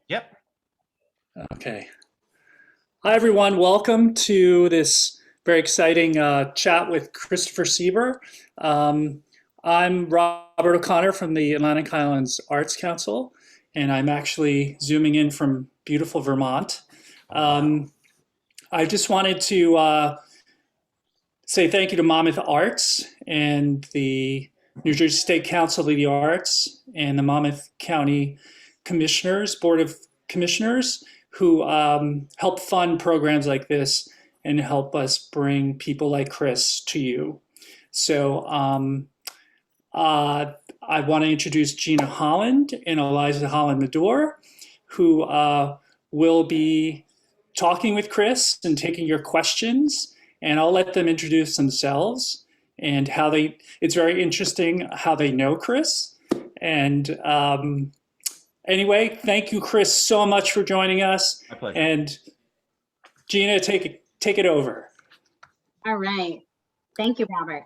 Yep. Okay. Hi, everyone. Welcome to this very exciting chat with Christopher Seiber. Um, I'm Robert O'Connor from the Atlantic Highlands Arts Council, and I'm actually zooming in from beautiful Vermont. Oh, wow. I just wanted to say thank you to Monmouth Arts and the New Jersey State Council of the Arts and the Monmouth County Commissioners, Board of Commissioners, who help fund programs like this and help us bring people like Chris to you. So uh, I want to introduce Gina Holland and Eliza Holland-Medore, who will be talking with Chris and taking your questions, and I'll let them introduce themselves and how they, it's very interesting how they know Chris. And anyway, thank you, Chris, so much for joining us. My pleasure. And Gina, take it over. All right. Thank you, Robert.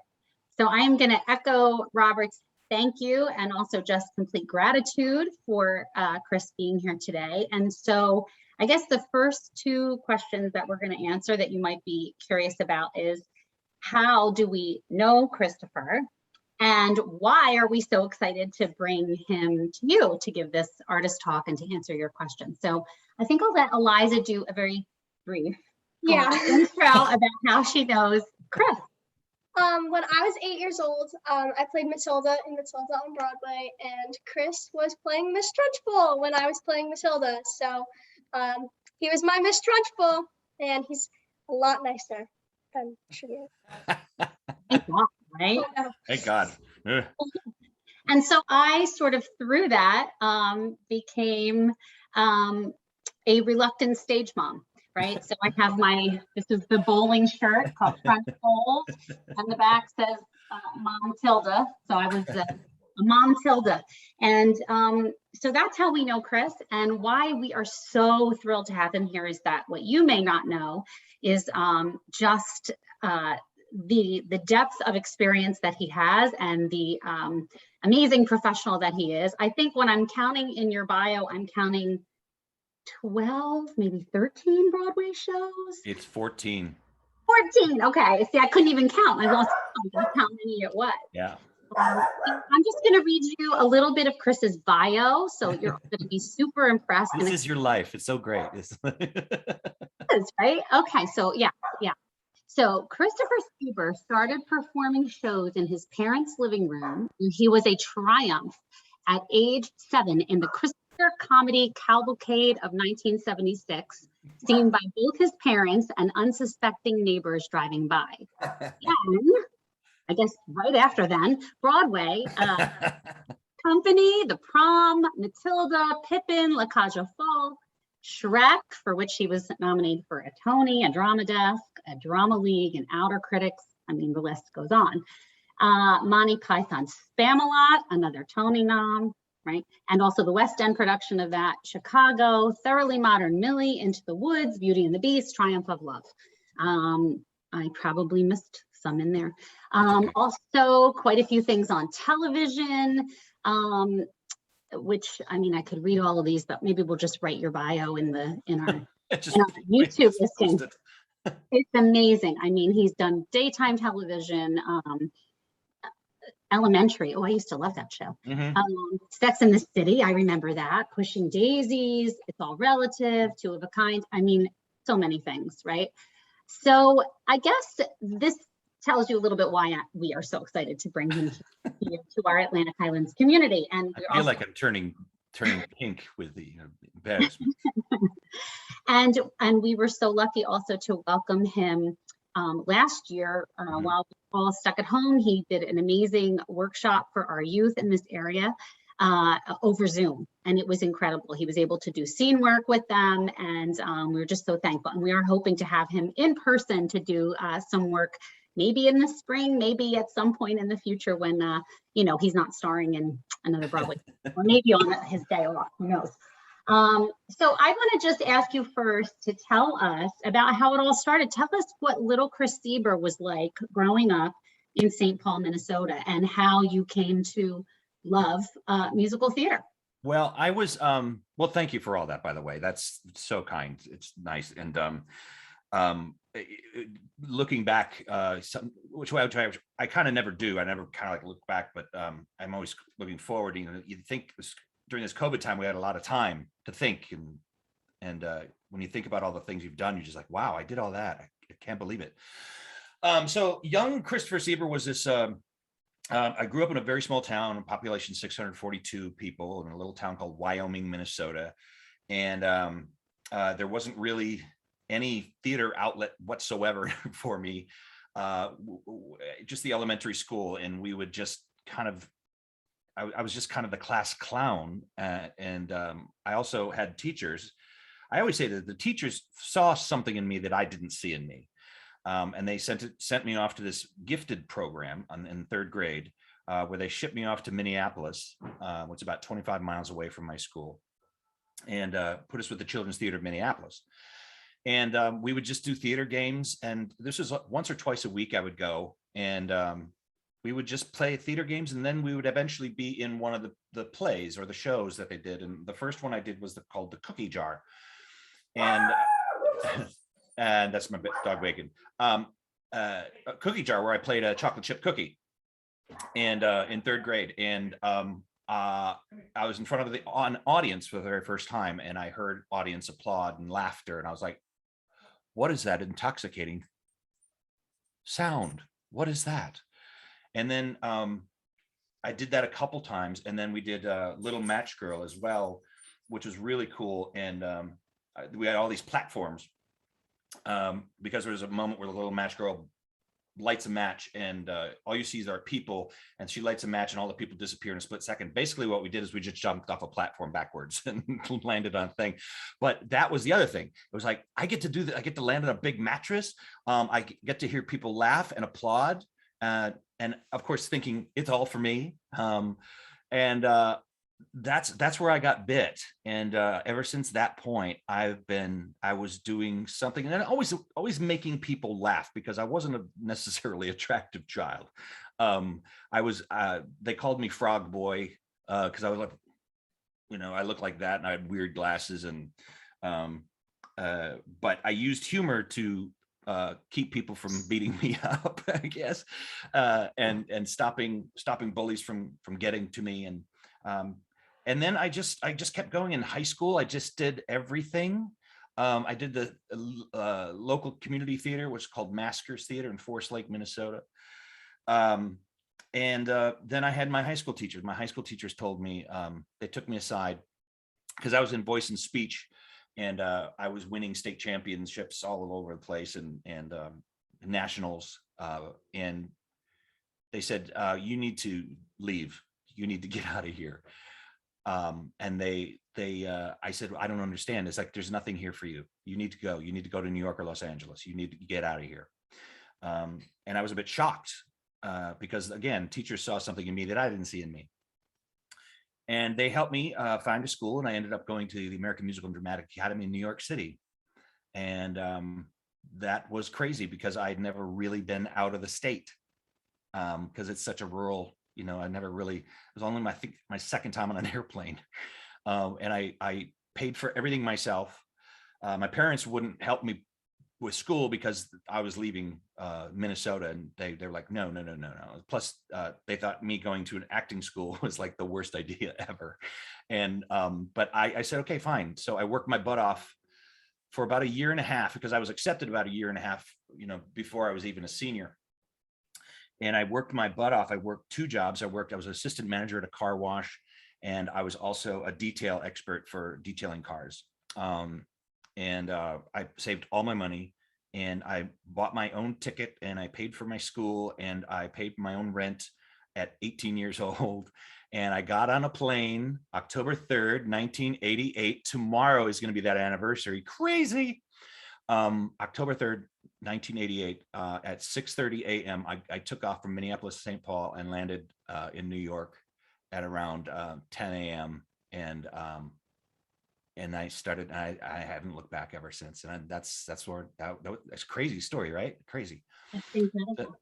So I am going to echo Robert's thank you and also just complete gratitude for Chris being here today. And so I guess the first two questions that we're going to answer that you might be curious about is, how do we know Christopher? And why are we so excited to bring him to you to give this artist talk and to answer your questions? So I think I'll let Eliza do a very brief intro about how she knows Chris. When I was 8 years old, I played Matilda in Matilda on Broadway, and Chris was playing Miss Trunchbull when I was playing Matilda. So he was my Miss Trunchbull, and he's a lot nicer than she is. Thank God, right? Thank God. Ugh. And so I sort of through that became a reluctant stage mom. Right, so I have this is the bowling shirt called Front Fold, and the back says Mom Tilda. So I was a Mom Tilda. And so that's how we know Chris, and why we are so thrilled to have him here is that what you may not know is just the depth of experience that he has and the amazing professional that he is. I think when I'm counting in your bio, I'm counting 12, maybe 13 Broadway shows. It's 14. 14. Okay. See, I couldn't even count. I lost count of how many it was. Yeah. I'm just going to read you a little bit of Chris's bio, so you're going to be super impressed. This is your life. It's so great. Right? Okay. So yeah. So Christopher Seiber started performing shows in his parents' living room, and he was a triumph at age 7 in the Christopher Comedy Cavalcade of 1976, seen by both his parents and unsuspecting neighbors driving by. Then, I guess right after then, Broadway, Company, The Prom, Matilda, Pippin, La Cage aux Folles, Shrek, for which he was nominated for a Tony, a Drama Desk, a Drama League, and Outer Critics. I mean, the list goes on. Monty Python's Spamalot, another Tony nom. Right, and also the West End production of that, Chicago, Thoroughly Modern Millie, Into the Woods, Beauty and the Beast, Triumph of Love. I probably missed some in there. Also, quite a few things on television, which, I mean, I could read all of these, but maybe we'll just write your bio in our YouTube listing. It's amazing. I mean, he's done daytime television. Elementary. Oh, I used to love that show. Sex and the City. I remember that. Pushing Daisies. It's All Relative. Two of a Kind. I mean, so many things, right? So I guess this tells you a little bit why we are so excited to bring him here to our Atlantic Highlands community. And I feel like I'm turning pink with the embarrassment. and we were so lucky also to welcome him last year while we were all stuck at home. He did an amazing workshop for our youth in this area over Zoom, and it was incredible. He was able to do scene work with them, and we were just so thankful. And we are hoping to have him in person to do some work, maybe in the spring, maybe at some point in the future when he's not starring in another Broadway, or maybe on his day off. Who knows? So I want to just ask you first to tell us about how it all started. Tell us what little Chris Seiber was like growing up in St. Paul, Minnesota, and how you came to love musical theater. Well, I was well, thank you for all that, by the way. That's so kind. It's nice. And looking back, which way I kind of never do. I never kind of like look back, but I'm always looking forward. You know, you think during this COVID time, we had a lot of time to think, and when you think about all the things you've done, you're just like, wow, I did all that. I can't believe it. So young Christopher Seiber was this. I grew up in a very small town, population 642 people, in a little town called Wyoming, Minnesota, and there wasn't really any theater outlet whatsoever for me. Just the elementary school, and we would just kind of. I was just kind of the class clown, and I also had teachers. I always say that the teachers saw something in me that I didn't see in me. And they sent me off to this gifted program in third grade, where they shipped me off to Minneapolis, which is about 25 miles away from my school, and put us with the Children's Theater of Minneapolis. And we would just do theater games. And this was once or twice a week I would go, and we would just play theater games. And then we would eventually be in one of the plays or the shows that they did. And the first one I did was called The Cookie Jar. And and that's my dog Bacon. A cookie jar where I played a chocolate chip cookie, and in third grade, and I was in front of an audience for the very first time, and I heard audience applaud and laughter, and I was like, "What is that intoxicating sound? What is that?" And then I did that a couple times, and then we did Little Match Girl as well, which was really cool, and we had all these platforms. Because there was a moment where the little match girl lights a match, and all you see are people, and she lights a match and all the people disappear in a split second. Basically what we did is we just jumped off a platform backwards and landed on a thing. But that was the other thing. It was like, I get to do that. I get to land on a big mattress. I get to hear people laugh and applaud. And of course thinking it's all for me. And that's where I got bit, and ever since that point I was doing something, and always making people laugh, because I wasn't a necessarily attractive child. I was they called me Frog Boy, because I was like, I looked like that, and I had weird glasses, and but I used humor to keep people from beating me up, I guess, and stopping bullies from getting to me. And then I just kept going. In high school, I just did everything. I did the local community theater, which is called Maskers Theater in Forest Lake, Minnesota. And then I had my high school teachers. My high school teachers told me, they took me aside, because I was in voice and speech, and I was winning state championships all over the place, and nationals. And they said, you need to leave. You need to get out of here. And I said, I don't understand. It's like, there's nothing here for you. You need to go. You need to go to New York or Los Angeles. You need to get out of here. And I was a bit shocked, because again, teachers saw something in me that I didn't see in me. And they helped me find a school, and I ended up going to the American Musical and Dramatic Academy in New York City. And that was crazy, because I'd never really been out of the state, because it's such a rural, I never really, it was only my second time on an airplane. And I paid for everything myself. My parents wouldn't help me with school because I was leaving Minnesota, and they're like, no. Plus they thought me going to an acting school was like the worst idea ever. And but I said, okay, fine. So I worked my butt off for about a year and a half, because I was accepted about a year and a half, before I was even a senior. And I worked my butt off. I worked two jobs. I was an assistant manager at a car wash, and I was also a detail expert for detailing cars. And I saved all my money, and I bought my own ticket, and I paid for my school, and I paid my own rent at 18 years old. And I got on a plane October 3rd, 1988. Tomorrow is going to be that anniversary. Crazy. October 3rd, 1988, at 6:30 a.m. I took off from Minneapolis to St. Paul and landed in New York at around 10 a.m. And I started. I haven't looked back ever since. And that's where that's a crazy story, right? Crazy. That's incredible.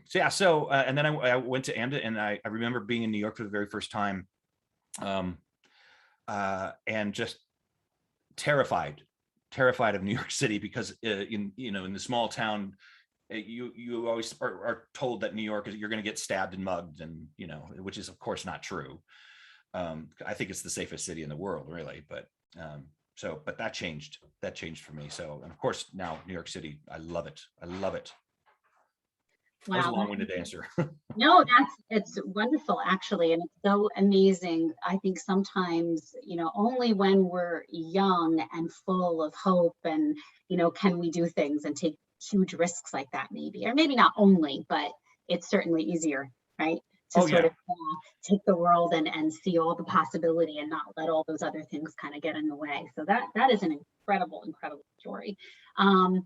So and then I went to AMDA, and I remember being in New York for the very first time. and just terrified of New York City, because in the small town, you always are told that New York is, you're going to get stabbed and mugged, and which is of course not true. I think it's the safest city in the world, really, but but that changed for me. So, and of course now New York City, I love it. That was a long-winded answer. No, it's wonderful, actually. And it's so amazing. I think sometimes, only when we're young and full of hope and, can we do things and take huge risks like that, maybe, or maybe not only, but it's certainly easier, right? To sort of take the world and see all the possibility and not let all those other things kind of get in the way. So that is an incredible story. I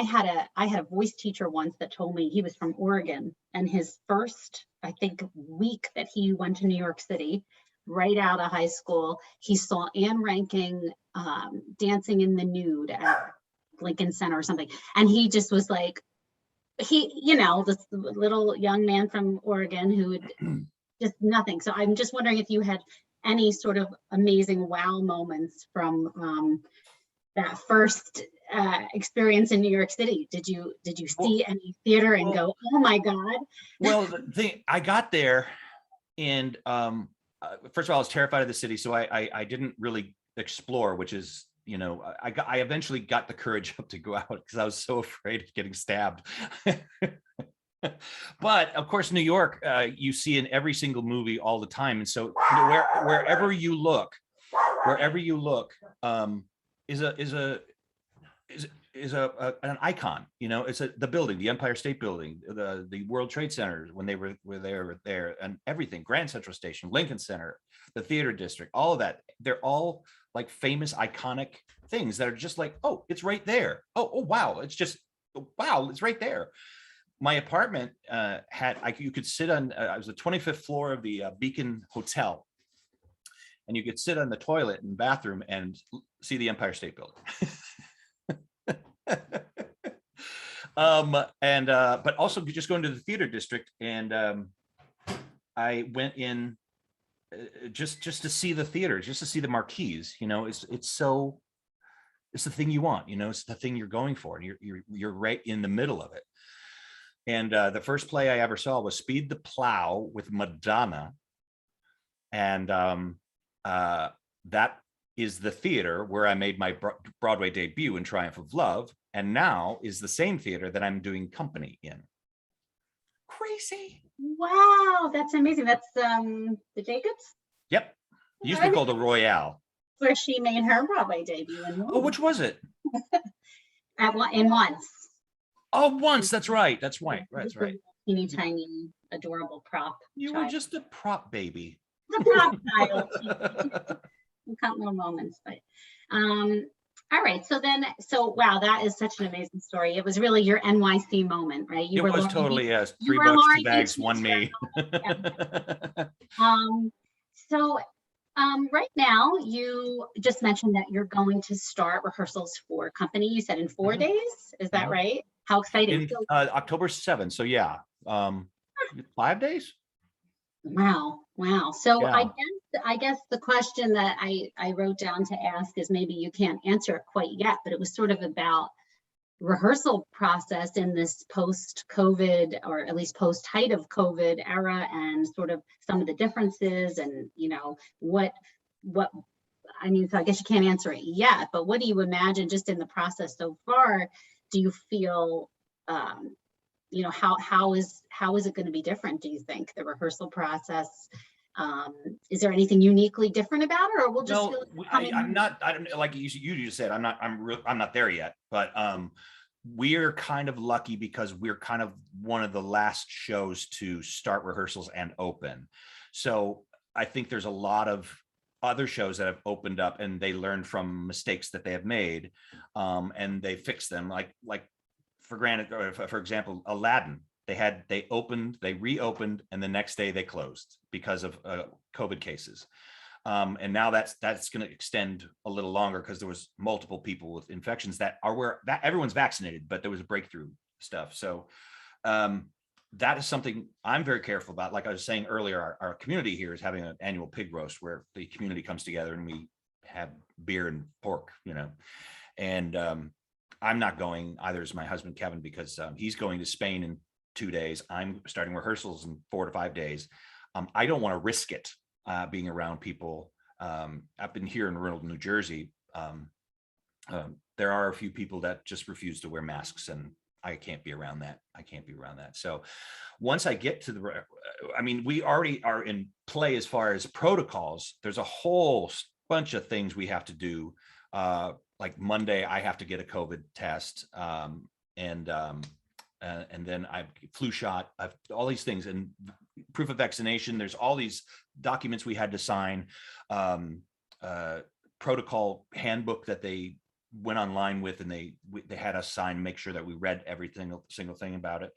had a voice teacher once that told me, he was from Oregon, and his first, I think, week that he went to New York City, right out of high school, he saw Anne Rankin dancing in the nude at Lincoln Center or something. And he just was like, this little young man from Oregon who would just nothing. So I'm just wondering if you had any sort of amazing wow moments from that first experience in New York City. Did you see any theater and go, oh my God? Well, I got there, and first of all, I was terrified of the city, so I didn't really explore, which is, I eventually got the courage up to go out because I was so afraid of getting stabbed. But of course, New York, you see in every single movie all the time, and so wherever you look, is an icon. It's the building, the Empire State Building, the World Trade Center when they were there, and everything, Grand Central Station, Lincoln Center, the Theater District, all of that. They're all like famous, iconic things that are just like, oh, it's right there. Oh, wow, it's right there. My apartment you could sit on. I was the 25th floor of the Beacon Hotel, and you could sit on the toilet and bathroom and see the Empire State Building. But also just going to the Theater District, and I went in just to see the theater, just to see the marquees. It's the thing you want. It's the thing you're going for, and you're right in the middle of it. And the first play I ever saw was Speed the Plow with Madonna, and that is the theater where I made my Broadway debut in Triumph of Love, and now is the same theater that I'm doing Company in. Crazy. Wow, that's amazing. That's the Jacobs? Yep. It used to be called the Royale. Where she made her Broadway debut. Oh, which was it? In Once. Oh, Once. That's right. That's right. That's right. Teeny tiny, adorable prop. You were just a prop baby. The prop child. Count little moments, but all right. So wow, that is such an amazing story. It was really your NYC moment, right? It was totally, yes. $3, 2 bags, one me. Right now, you just mentioned that you're going to start rehearsals for Company. You said in 4 days. Is that right? How exciting! October 7th. So yeah, 5 days. Wow. So Yeah. I guess the question that I wrote down to ask is, maybe you can't answer it quite yet, but it was sort of about rehearsal process in this post-COVID, or at least post-height of COVID era, and sort of some of the differences, and what I mean, so I guess you can't answer it yet, but what do you imagine just in the process so far? Do you feel how is it going to be different, do you think, the rehearsal process? Is there anything uniquely different about it, or we'll just I'm not like you just said, I'm not there yet, but we're kind of lucky because we're kind of one of the last shows to start rehearsals and open. So I think there's a lot of other shows that have opened up and they learned from mistakes that they have made, and they fixed them, like for example, Aladdin. They opened, they reopened, and the next day they closed because of COVID cases. And now that's going to extend a little longer because there was multiple people with infections that everyone's vaccinated, but there was a breakthrough stuff. So that is something I'm very careful about. Like I was saying earlier, our community here is having an annual pig roast where the community comes together and we have beer and pork, and I'm not going, either is my husband, Kevin, because he's going to Spain in 2 days. I'm starting rehearsals in 4 to 5 days. I don't want to risk it being around people. I've been here in rural New Jersey. There are a few people that just refuse to wear masks, and I can't be around that. So once I get to we already are in play as far as protocols. There's a whole bunch of things we have to do. Like Monday, I have to get a COVID test, and then I flu shot. I've all these things and proof of vaccination. There's all these documents we had to sign, protocol handbook that they went online with, and they had us sign, make sure that we read every single thing about it.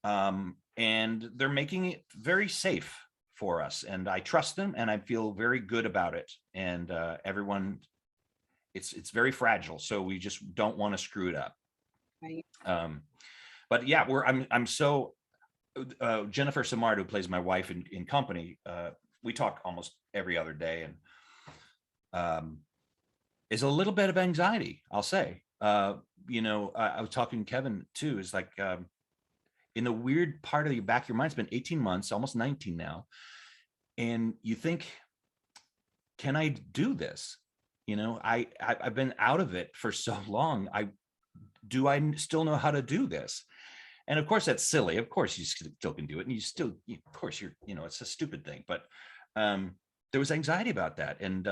And they're making it very safe for us, and I trust them, and I feel very good about it. And everyone, it's very fragile, so we just don't want to screw it up. Right. But yeah, I'm so Jennifer Samard, who plays my wife in Company, we talk almost every other day, and is a little bit of anxiety, I'll say. I was talking to Kevin too, is like in the weird part of the back of your mind, it's been 18 months, almost 19 now. And you think, can I do this? I've been out of it for so long. Do I still know how to do this? And of course, that's silly. Of course, you still can do it. And of course, it's a stupid thing. But there was anxiety about that. And,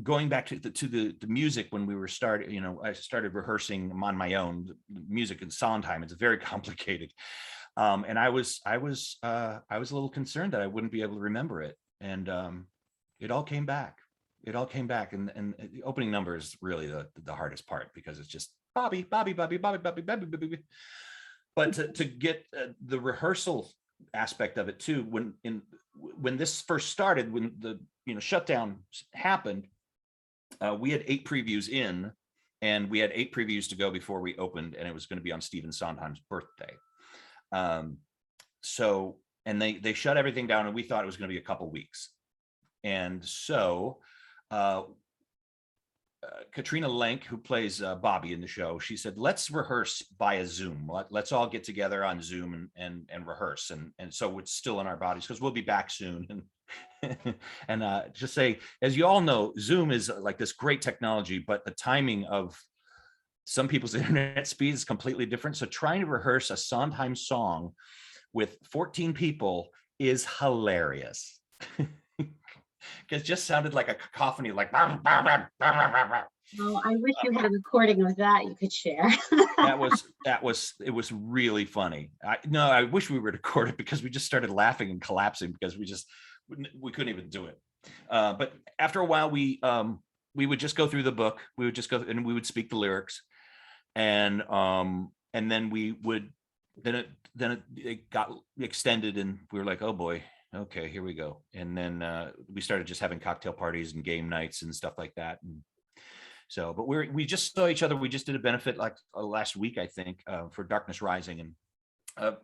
going back to the music, when we were I started rehearsing on my own. The music in Sondheim, it's very complicated. And I was a little concerned that I wouldn't be able to remember it. And it all came back. And the opening number is really the hardest part, because it's just Bobby. But to get the rehearsal aspect of it too, when this first started, when the shutdown happened, we had 8 previews in, and we had 8 previews to go before we opened, and it was going to be on Stephen Sondheim's birthday. So, and they shut everything down, and we thought it was going to be a couple weeks. And so Katrina Lenk, who plays Bobby in the show, she said, let's rehearse via Zoom. Let's all get together on Zoom and rehearse. And so it's still in our bodies, because we'll be back soon. And just say, as you all know, Zoom is like this great technology, but the timing of some people's internet speed is completely different. So trying to rehearse a Sondheim song with 14 people is hilarious. Because it just sounded like a cacophony, like. Oh, I wish you had a recording of that you could share. It was really funny. I wish we were recorded, because we just started laughing and collapsing, because we couldn't even do it. But after a while, we would just go through the book. We would just go and we would speak the lyrics, and then it got extended, and we were like, oh boy. Okay, here we go. And then we started just having cocktail parties and game nights and stuff like that. And so, but we just saw each other. We just did a benefit like last week, I think, for Darkness Rising, and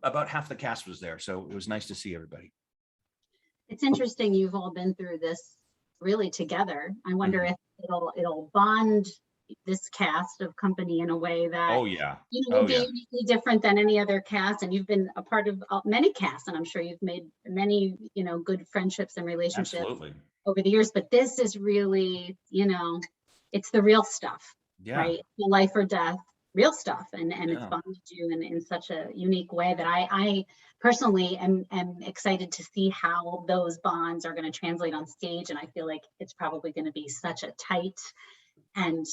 about half the cast was there. So it was nice to see everybody. It's interesting. You've all been through this really together. I wonder if it'll bond this cast of Company in a way that will be uniquely different than any other cast. And you've been a part of many casts, and I'm sure you've made many good friendships and relationships over the years. But this is really it's the real stuff, right? The life or death real stuff, and it's bonded you in such a unique way that I personally am excited to see how those bonds are going to translate on stage. And I feel like it's probably going to be such a tight and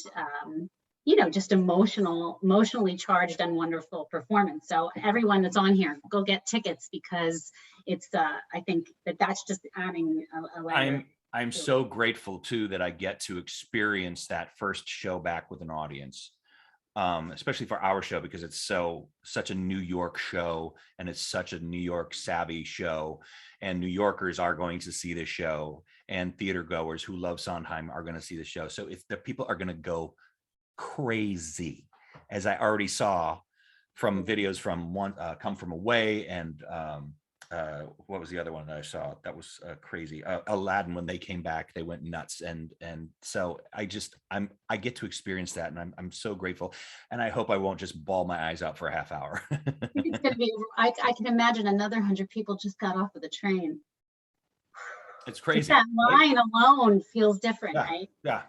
just emotionally charged and wonderful performance. So everyone that's on here, go get tickets, because it's I think that's just adding a layer. I'm so grateful too that I get to experience that first show back with an audience, especially for our show, because it's such a New York show, and it's such a New York savvy show, and New Yorkers are going to see this show, and theater goers who love Sondheim are going to see the show. So the people are going to go crazy, as I already saw from videos from one Come From Away, and what was the other one that I saw that was crazy? Aladdin. When they came back, they went nuts, and so I get to experience that, and I'm so grateful, and I hope I won't just bawl my eyes out for a half hour. It's gonna be. I can imagine another 100 people just got off of the train. It's crazy. Just that line alone feels different, Yeah, right? yeah.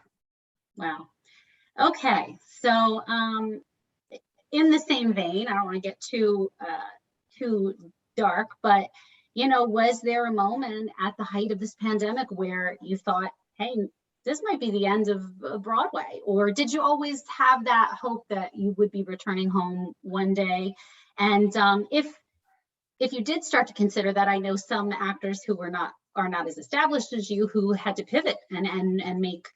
Wow. Okay, so in the same vein, I don't want to get too dark, but was there a moment at the height of this pandemic where you thought, hey, this might be the end of Broadway? Or did you always have that hope that you would be returning home one day? And if you did start to consider that, I know some actors who are not as established as you who had to pivot and make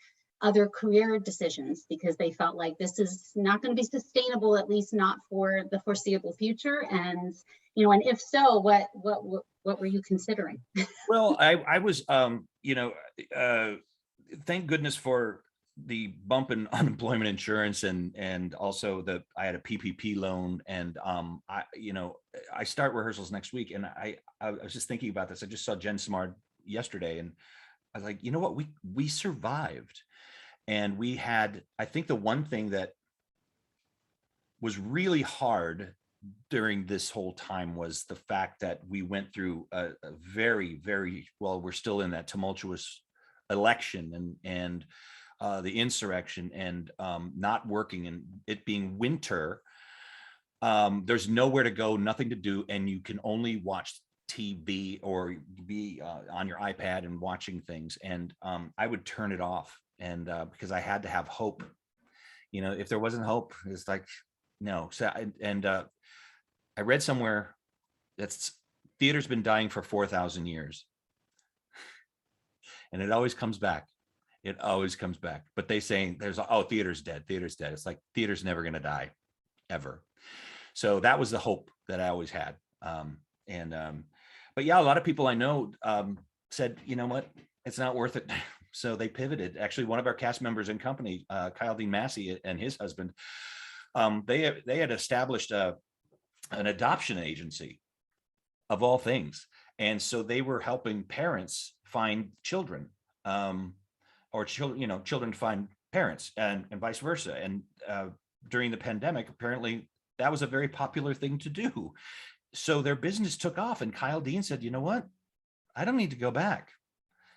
other career decisions because they felt like this is not going to be sustainable, at least not for the foreseeable future. And and if so, what were you considering? Well, I was thank goodness for the bump in unemployment insurance, and also I had a PPP loan, and I start rehearsals next week, and I was just thinking about this. I just saw Jen Smart yesterday, and I was like, you know what, we survived. And we had, I think the one thing that was really hard during this whole time was the fact that we went through a very, very, well, we're still in that tumultuous election and the insurrection, and not working, and it being winter. There's nowhere to go, nothing to do, and you can only watch TV or be on your iPad and watching things. And I would turn it off, and because I had to have hope. If there wasn't hope, it's like no. So I read somewhere that's theater's been dying for 4,000 years, and it always comes back. It always comes back. But they saying theater's dead. Theater's dead. It's like theater's never going to die, ever. So that was the hope that I always had. But yeah, a lot of people I know said, you know what, it's not worth it. So they pivoted. Actually, one of our cast members in company, Kyle Dean Massey and his husband, they had established an adoption agency, of all things. And so they were helping parents find children, or children find parents, and vice versa. And during the pandemic, apparently that was a very popular thing to do. So their business took off, and Kyle Dean said, you know what, I don't need to go back.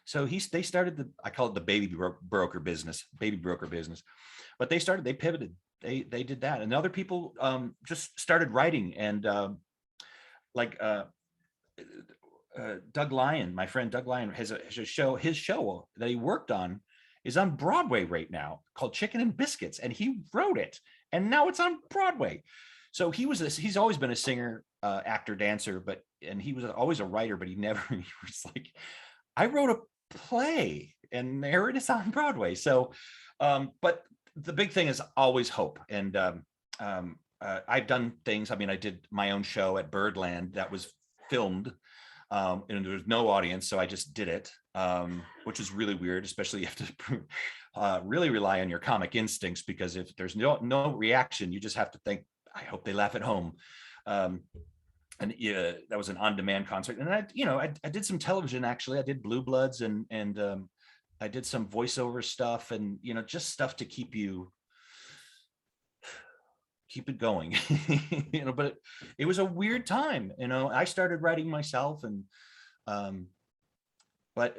So they started I call it the baby broker business, but they pivoted. They did that. And other people just started writing, and Doug Lyon, my friend Doug Lyon, has a show. His show that he worked on is on Broadway right now, called Chicken and Biscuits, and he wrote it, and now it's on Broadway. So he's always been a singer, actor, dancer, and he was always a writer, but he was like, I wrote a play, and there it is on Broadway. So, but the big thing is always hope. And I've done things. I mean, I did my own show at Birdland that was filmed, and there was no audience, so I just did it, which is really weird. Especially you have to really rely on your comic instincts, because if there's no reaction, you just have to think, I hope they laugh at home. And yeah, that was an on-demand concert. And I did some television. Actually, I did Blue Bloods, and I did some voiceover stuff, and just stuff to keep it going. But it was a weird time. I started writing myself, and but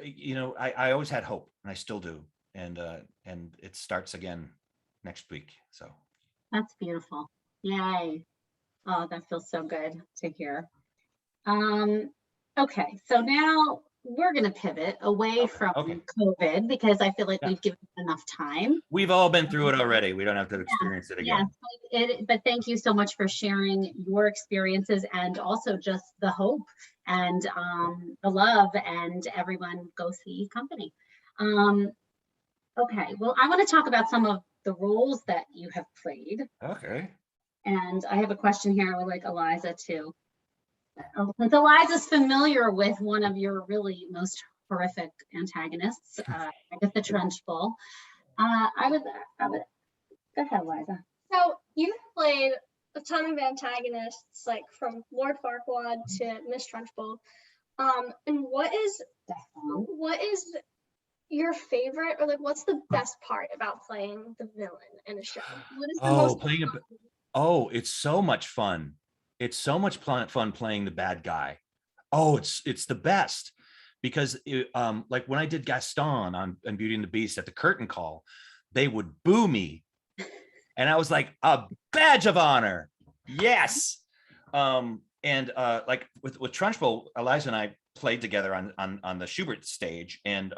I always had hope, and I still do. And it starts again next week. So That's beautiful. Yay. Oh, that feels so good to hear. Okay, so now we're going to pivot away from COVID, because I feel like we've given enough time. We've all been through it already. We don't have to experience it again. Yes, but thank you so much for sharing your experiences, and also just the hope and the love, and everyone go see Company. Okay, well, I want to talk about some of the roles that you have played. Okay. And I have a question here. I would like Eliza too. Since Eliza's familiar with one of your really most horrific antagonists, Agatha Trunchbull, I would go ahead, Eliza. So you've played a ton of antagonists, like from Lord Farquaad to Miss Trunchbull. And what is your favorite, or like what's the best part about playing the villain in a show? What is the most Playing it's so much fun. It's so much fun playing the bad guy. Oh, it's the best, because like when I did Gaston on Beauty and the Beast at the curtain call, they would boo me, and I was like, a badge of honor, yes. And like with Trunchbull, Eliza and I played together on the Schubert stage, and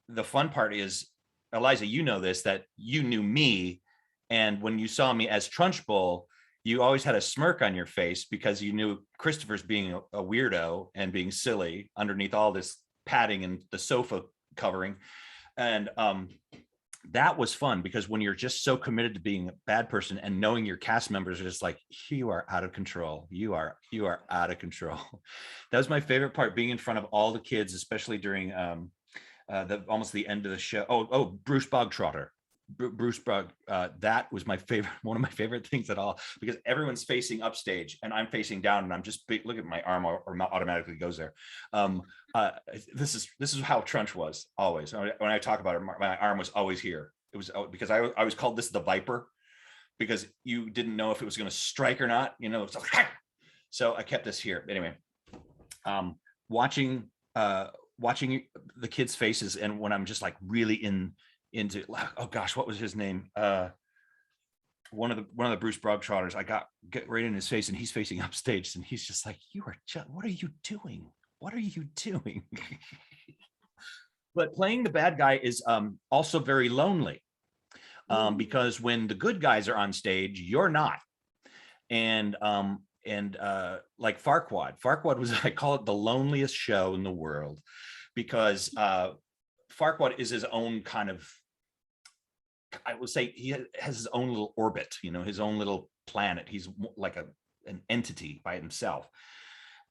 the fun part is, Eliza, you know this, that you knew me, and when you saw me as Trunchbull, you always had a smirk on your face because you knew Christopher's being a weirdo and being silly underneath all this padding and the sofa covering. And that was fun, because when you're just so committed to being a bad person and knowing your cast members are just like, you are out of control. You are out of control. That was my favorite part, being in front of all the kids, especially during almost the end of the show. Bruce Bogtrotter. Bruce Brugg, that was my favorite, one of my favorite things at all, because everyone's facing upstage and I'm facing down, and I'm just look at my arm, or automatically goes there. This is how Trunch was always. When I talk about it, my arm was always here. It was because I was called this the Viper, because you didn't know if it was going to strike or not. So I kept this here anyway. Watching the kids' faces, and when I'm just like really into, oh gosh, what was his name? One of the Bruce Bogtrotters, I get right in his face, and he's facing upstage, and he's just like, what are you doing? What are you doing? But playing the bad guy is also very lonely, because when the good guys are on stage, you're not. And like Farquaad was, I call it the loneliest show in the world, because Farquaad is his own kind of, I would say he has his own little orbit, his own little planet. He's like an entity by himself.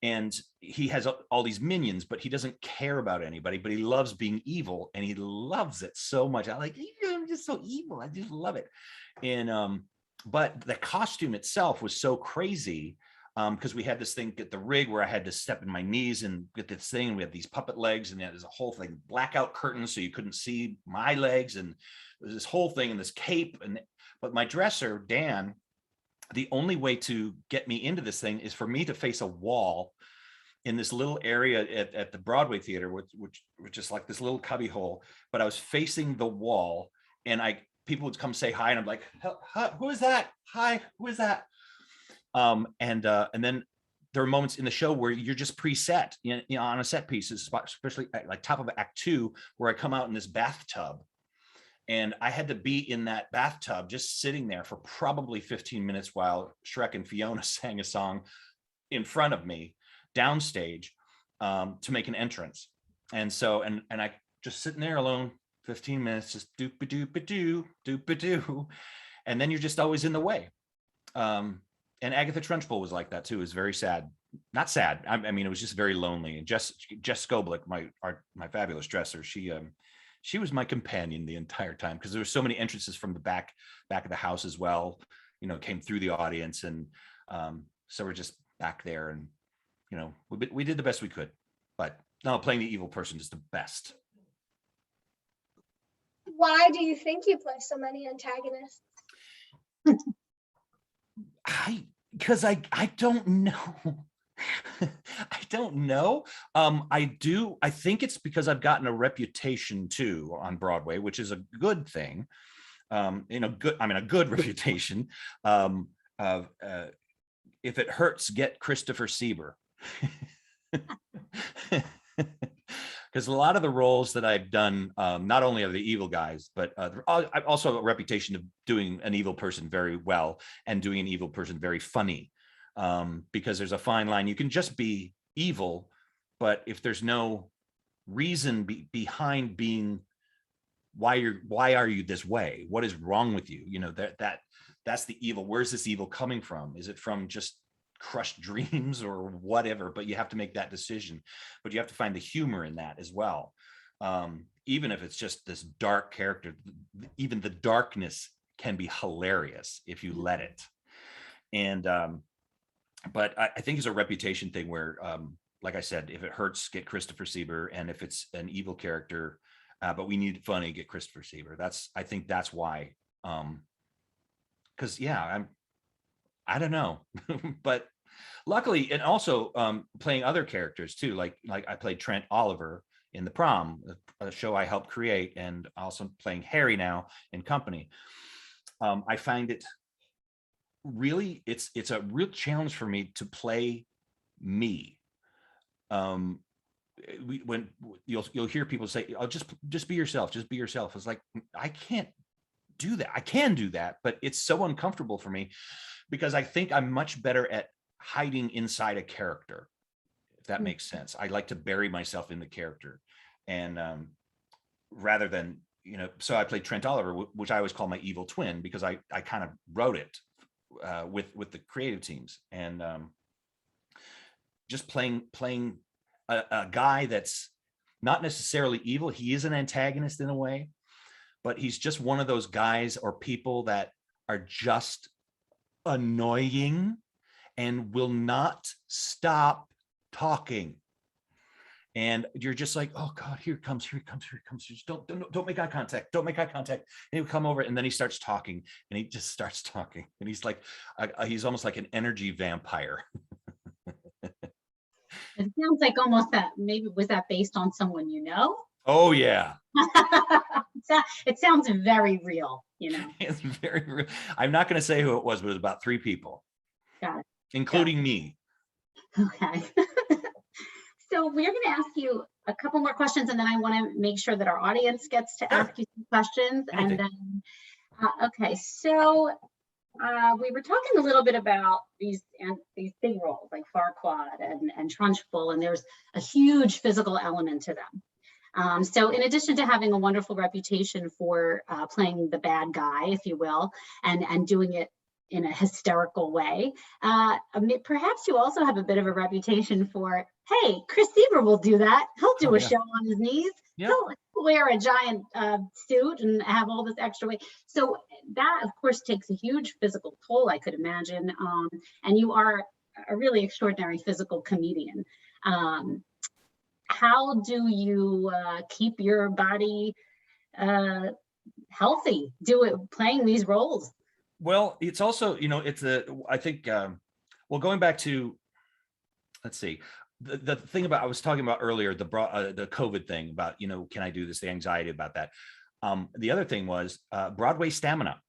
And he has all these minions, but he doesn't care about anybody, but he loves being evil, and he loves it so much. I'm just so evil. I just love it. And, but the costume itself was so crazy, because we had this thing at the rig where I had to step in my knees and get this thing, and we had these puppet legs, and there's a whole thing, blackout curtains, so you couldn't see my legs, and there's this whole thing, and this cape. But my dresser, Dan, the only way to get me into this thing is for me to face a wall in this little area at the Broadway theater, which is like this little cubby hole, but I was facing the wall, and people would come say hi, and I'm like, who is that? Hi, who is that? And then there are moments in the show where you're just preset, on a set piece, especially like top of Act 2, where I come out in this bathtub, and I had to be in that bathtub just sitting there for probably 15 minutes while Shrek and Fiona sang a song in front of me downstage, to make an entrance. And so, and I just sitting there alone, 15 minutes, just doop-a-doop-a-doo, doop-a-doo. And then you're just always in the way. And Agatha Trunchbull was like that too. It was very sad. Not sad. I mean, it was just very lonely. And Jess Skoblick, my fabulous dresser, she was my companion the entire time, because there were so many entrances from the back of the house as well, came through the audience. And so we're just back there, and, we did the best we could. But no, playing the evil person is the best. Why do you think you play so many antagonists? Because I don't know. I don't know. I think it's because I've gotten a reputation too on Broadway, which is a good thing. A good reputation. If it hurts, get Christopher Seiber. Because a lot of the roles that I've done, not only are the evil guys, but I've also a reputation of doing an evil person very well and doing an evil person very funny. Because there's a fine line. You can just be evil, but if there's no reason behind being, why are you this way? What is wrong with you? That's the evil. Where's this evil coming from? Is it from just crushed dreams or whatever? But you have to make that decision. But you have to find the humor in that as well. Even if it's just this dark character, even the darkness can be hilarious if you let it. And but I think it's a reputation thing where, like I said, if it hurts, get Christopher Seiber, and if it's an evil character, but we need funny, get Christopher Seiber. I think that's why. Because yeah, I don't know, but luckily, and also playing other characters too, like I played Trent Oliver in The Prom, a show I helped create, and also playing Harry now in Company. I find it really, it's a real challenge for me to play me. When you'll hear people say, "Oh, just be yourself, just be yourself." It's like, I can't do that. I can do that, but it's so uncomfortable for me because I think I'm much better at hiding inside a character, if that makes sense. I like to bury myself in the character, and rather than, so I played Trent Oliver, which I always call my evil twin, because I kind of wrote it with the creative teams, and just playing a guy that's not necessarily evil. He is an antagonist in a way, but he's just one of those guys or people that are just annoying and will not stop talking. And you're just like, oh God, here it comes. Just don't make eye contact. Don't make eye contact. And he'll come over, and then he starts talking, and he just starts talking. And he's like, he's almost like an energy vampire. It sounds like almost that, maybe was that based on someone you know? Oh yeah. It sounds very real, It's very real. I'm not going to say who it was, but it was about 3 people. Got it. Including me. Okay. So we're going to ask you a couple more questions, and then I want to make sure that our audience gets to ask you some questions. Anything. And then, okay, so we were talking a little bit about these big roles like Farquaad and Trunchbull, and there's a huge physical element to them. So in addition to having a wonderful reputation for playing the bad guy, if you will, and doing it in a hysterical way, perhaps you also have a bit of a reputation for, hey, Chris Seiber will do that. He'll do a show on his knees. Yeah. He'll wear a giant suit and have all this extra weight. So that, of course, takes a huge physical toll, I could imagine. And you are a really extraordinary physical comedian. How do you keep your body healthy, playing these roles? Well, it's also, I think, well, going back to, let's see, the thing about, I was talking about earlier, the COVID thing about, can I do this, the anxiety about that. The other thing was Broadway stamina.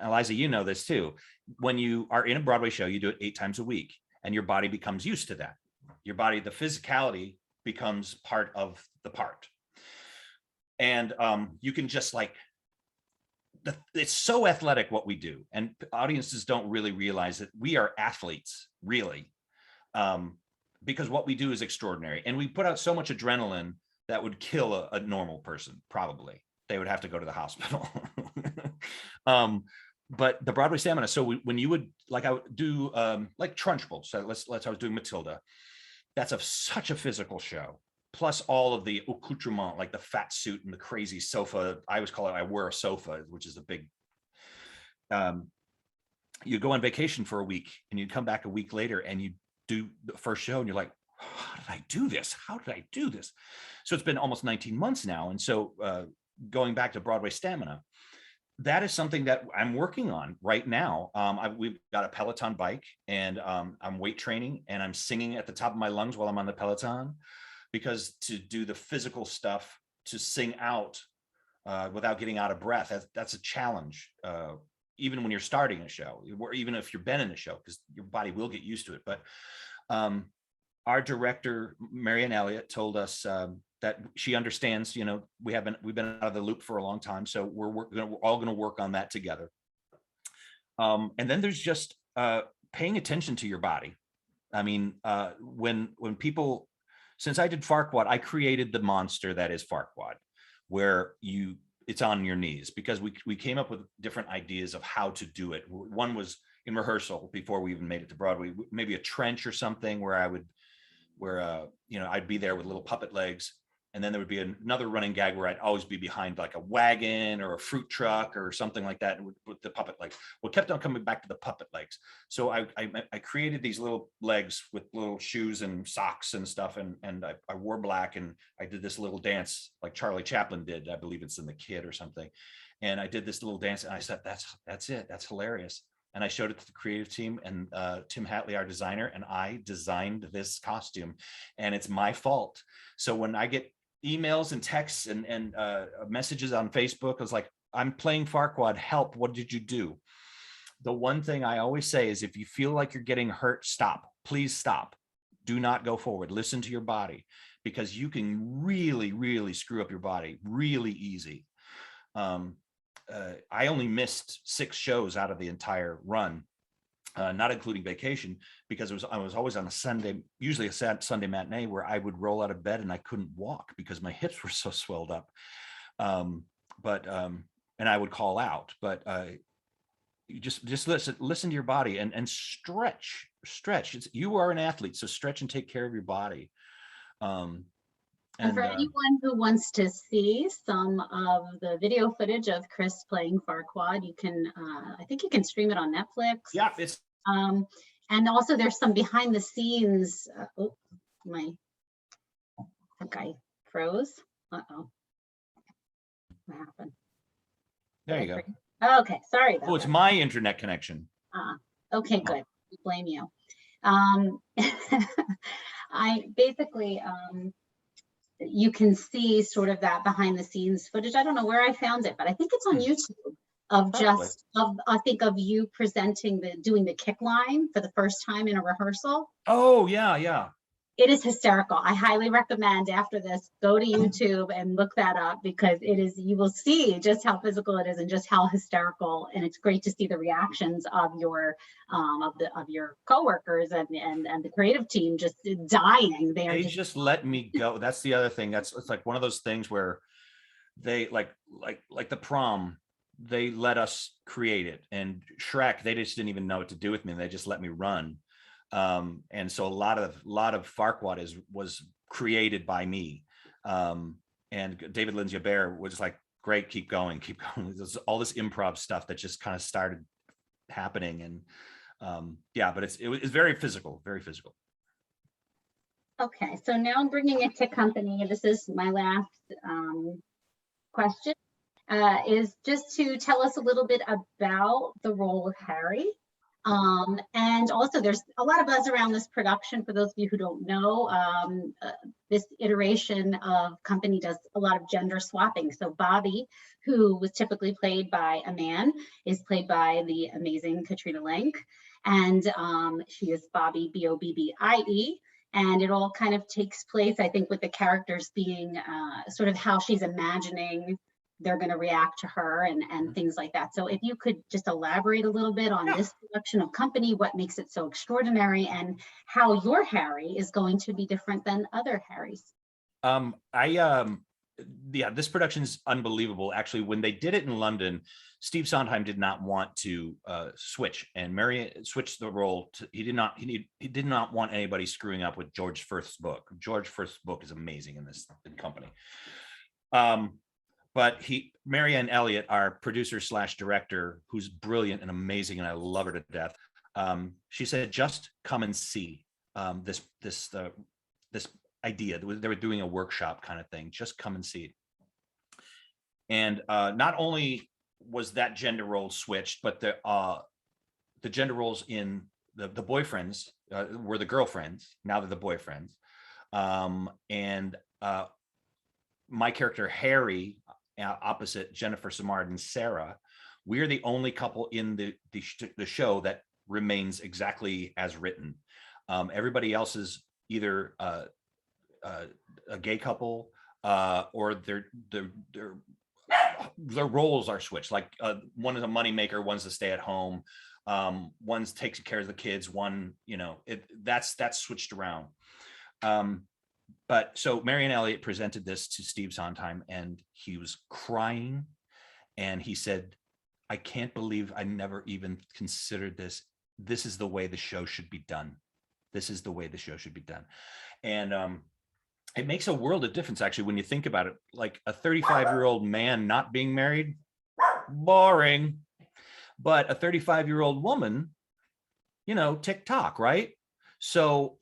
Eliza, you know this too. When you are in a Broadway show, you do it 8 times a week, and your body becomes used to that. Your body, the physicality becomes part of the part. And you can just like, it's so athletic what we do, and audiences don't really realize that we are athletes, really, because what we do is extraordinary, and we put out so much adrenaline that would kill a normal person. Probably they would have to go to the hospital. But the Broadway stamina. So when you would, like, I would do like Trunchbull. So I was doing Matilda. That's such a physical show. Plus all of the accoutrement, like the fat suit and the crazy sofa. I always call it, I wear a sofa, which is a big, you go on vacation for a week and you come back a week later and you do the first show and you're like, how did I do this? How did I do this? So it's been almost 19 months now. And so going back to Broadway stamina, that is something that I'm working on right now. We've got a Peloton bike, and I'm weight training, and I'm singing at the top of my lungs while I'm on the Peloton. Because to do the physical stuff, to sing out without getting out of breath, that's a challenge, even when you're starting a show, or even if you've been in a show, because your body will get used to it. But our director, Marianne Elliott, told us that she understands, we've been out of the loop for a long time. So we're all going to work on that together. And then there's just paying attention to your body. I mean, when people, since I did Farquaad, I created the monster that is Farquaad, where it's on your knees, because we came up with different ideas of how to do it. One was in rehearsal before we even made it to Broadway, maybe a trench or something where I'd be there with little puppet legs, And then there would be another running gag where I'd always be behind like a wagon or a fruit truck or something like that with the puppet legs. Well, kept on coming back to the puppet legs. So I created these little legs with little shoes and socks and stuff. And I wore black, and I did this little dance like Charlie Chaplin did. I believe it's in The Kid or something. And I did this little dance, and I said, that's it. That's hilarious. And I showed it to the creative team, and Tim Hatley, our designer, and I designed this costume, and it's my fault. So when I get emails and texts and messages on Facebook, I was like, I'm playing Farquaad, help, what did you do? The one thing I always say is, if you feel like you're getting hurt, stop, please stop. Do not go forward, listen to your body, because you can really, really screw up your body really easy. I only missed 6 shows out of the entire run, not including vacation, because I was always on a Sunday, usually a Sunday matinee, where I would roll out of bed and I couldn't walk because my hips were so swelled up. And I would call out, but you just listen to your body and stretch. You are an athlete, so stretch and take care of your body. And for anyone who wants to see some of the video footage of Chris playing Farquaad, you can, I think you can stream it on Netflix. Yeah, it's. And also there's some behind the scenes. I think I froze. Uh-oh. What happened? There you go. Okay, sorry about Oh, it's that. my internet connection. Okay, good. I blame you. I basically, you can see sort of that behind the scenes footage. I don't know where I found it, but I think it's on YouTube of just I think of you presenting doing the kick line for the first time in a rehearsal. Oh yeah. It is hysterical. I highly recommend after this, go to YouTube and look that up, because it is, you will see just how physical it is and just how hysterical. And it's great to see the reactions of your coworkers and the creative team just dying. They just let me go. That's the other thing. It's like one of those things where they like the prom, they let us create it, and Shrek, they just didn't even know what to do with me. They just let me run. And so a lot of Farquaad was created by me. And David Lindsay-Bear was just like, great, keep going. There's all this improv stuff that just kind of started happening. And yeah, but it's very physical, very physical. Okay, so now I'm bringing it to company. This is my last question, is just to tell us a little bit about the role of Harry. And also there's a lot of buzz around this production. For those of you who don't know, this iteration of company does a lot of gender swapping. So Bobby, who was typically played by a man, is played by the amazing Katrina Lenk. And she is Bobby, Bobbie. And it all kind of takes place, I think, with the characters being sort of how she's imagining they're going to react to her and things like that. So if you could just elaborate a little bit on this production of company, what makes it so extraordinary, and how your Harry is going to be different than other Harrys. Yeah, this production is unbelievable. Actually, when they did it in London, Steve Sondheim did not want to switch, and Mary switched the role to, he did not want anybody screwing up with George Firth's book. George Firth's book is amazing in company. But Marianne Elliott, our producer / director, who's brilliant and amazing, and I love her to death. She said, just come and see this idea. They were doing a workshop kind of thing. Just come and see it. And not only was that gender role switched, but the gender roles in the boyfriends were the girlfriends. Now they're the boyfriends. And my character Harry, opposite Jennifer Simard and Sarah, we're the only couple in the show that remains exactly as written. Everybody else is either a gay couple, or their roles are switched. Like one is a moneymaker, one's a stay-at-home, one's takes care of the kids, one, that's switched around. But so Marianne Elliott presented this to Steve Sondheim, and he was crying, and he said, I can't believe I never even considered this. This is the way the show should be done. This is the way the show should be done. And it makes a world of difference actually when you think about it. Like a 35-year-old man not being married, boring. But a 35-year-old woman, you know, TikTok, right? So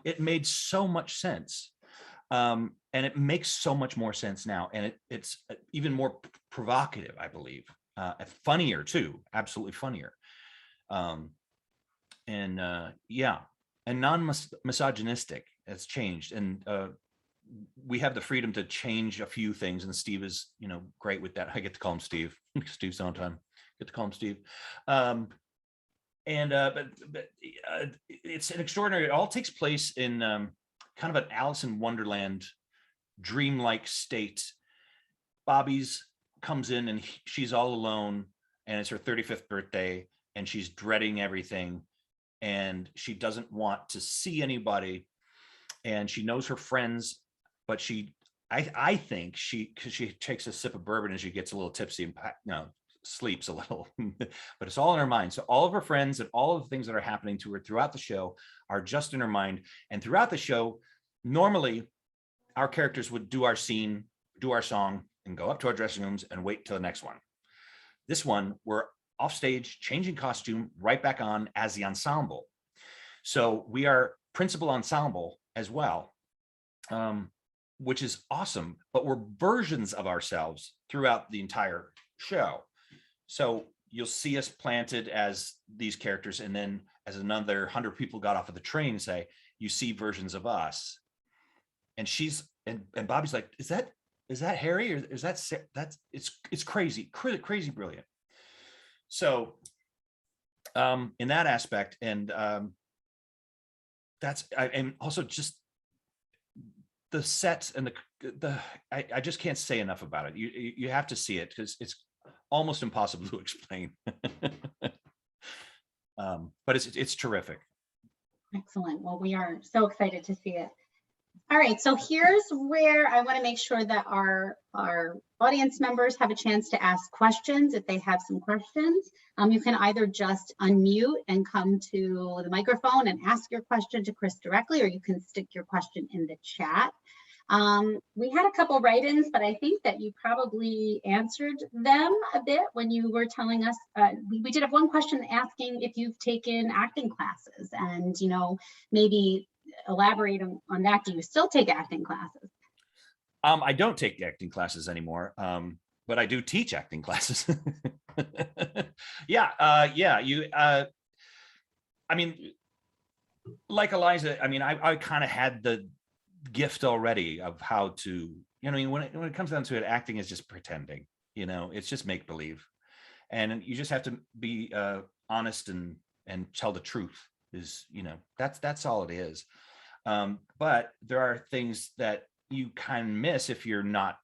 it made so much sense. And it makes so much more sense now. And it's even more provocative, I believe. Funnier too, absolutely funnier. Yeah, and non-misogynistic. It's changed. And we have the freedom to change a few things. And Steve is, you know, great with that. I get to call him Steve. Steve sometime. Get to call him Steve. But it's an extraordinary, it all takes place in kind of an Alice in Wonderland dreamlike state. Bobby's comes in and she's all alone, and it's her 35th birthday, and she's dreading everything, and she doesn't want to see anybody, and she knows her friends, but I think because she takes a sip of bourbon and she gets a little tipsy and, you know, sleeps a little, but it's all in her mind. So all of her friends and all of the things that are happening to her throughout the show are just in her mind. And throughout the show, normally our characters would do our scene, do our song, and go up to our dressing rooms and wait till the next one. This one, we're off stage, changing costume, right back on as the ensemble. So we are principal ensemble as well, which is awesome, but we're versions of ourselves throughout the entire show. So you'll see us planted as these characters, and then as another 100 people got off of the train, say, you see versions of us. And she's and Bobby's like, is that Harry, or is that it's crazy brilliant. So in that aspect, and and also just the sets and I just can't say enough about it. You have to see it because it's almost impossible to explain. But it's terrific. Excellent. Well, we are so excited to see it. All right, so here's where I want to make sure that our audience members have a chance to ask questions if they have some questions. You can either just unmute and come to the microphone and ask your question to Chris directly, or you can stick your question in the chat. We had a couple write-ins, but I think that you probably answered them a bit when you were telling us. We did have one question asking if you've taken acting classes, and, you know, maybe elaborate on that. Do you still take acting classes? I don't take acting classes anymore, but I do teach acting classes. Yeah. I mean, like Eliza, I mean, I kind of had the gift already of how to, you know, when it comes down to it, acting is just pretending, you know, it's just make believe, and you just have to be honest and tell the truth. Is, you know, that's all it is. But there are things that you can miss if you're not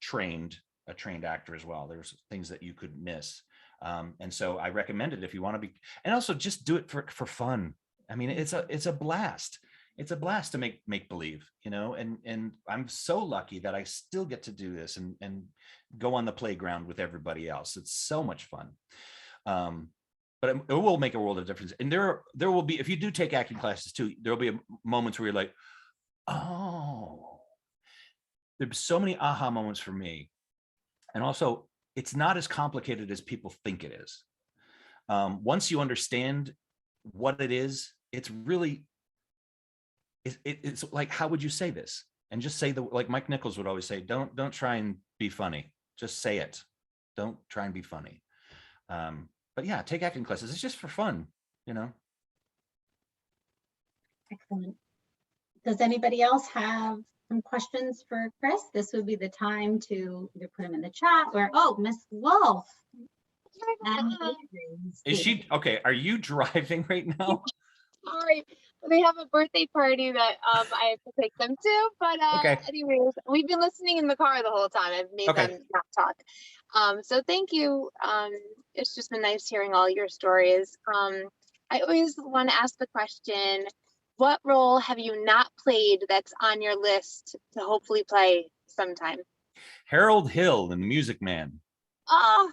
a trained actor as well. There's things that you could miss. And so I recommend it if you want to be, and also just do it for fun. I mean, it's a blast. It's a blast to make believe, you know, and I'm so lucky that I still get to do this and go on the playground with everybody else. It's so much fun. But it will make a world of difference. And there will be, if you do take acting classes too, there will be moments where you're like, oh, there's so many aha moments for me. And also, it's not as complicated as people think it is. Once you understand what it is, it's really, it's like, how would you say this? And just say like Mike Nichols would always say, don't try and be funny. Just say it. Don't try and be funny. But yeah, take acting classes. It's just for fun, you know. Excellent. Does anybody else have some questions for Chris? This would be the time to either put them in the chat or, oh, Miss Wolf. Is she okay? Are you driving right now? Sorry, they have a birthday party that I have to take them to. But Okay. anyways, we've been listening in the car the whole time. I've made them not talk. So thank you. It's just been nice hearing all your stories. I always want to ask the question, what role have you not played that's on your list to hopefully play sometime? Harold Hill in The Music Man. Oh,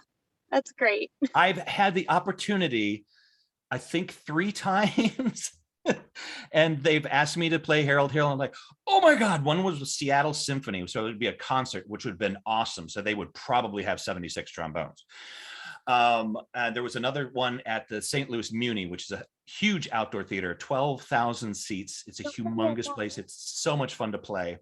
that's great. I've had the opportunity, I think 3 times, And they've asked me to play Harold Hill. I'm like, oh my God. One was the Seattle Symphony. So it would be a concert, which would have been awesome. So they would probably have 76 trombones. There was another one at the St. Louis Muni, which is a huge outdoor theater, 12,000 seats. It's a humongous place. It's so much fun to play.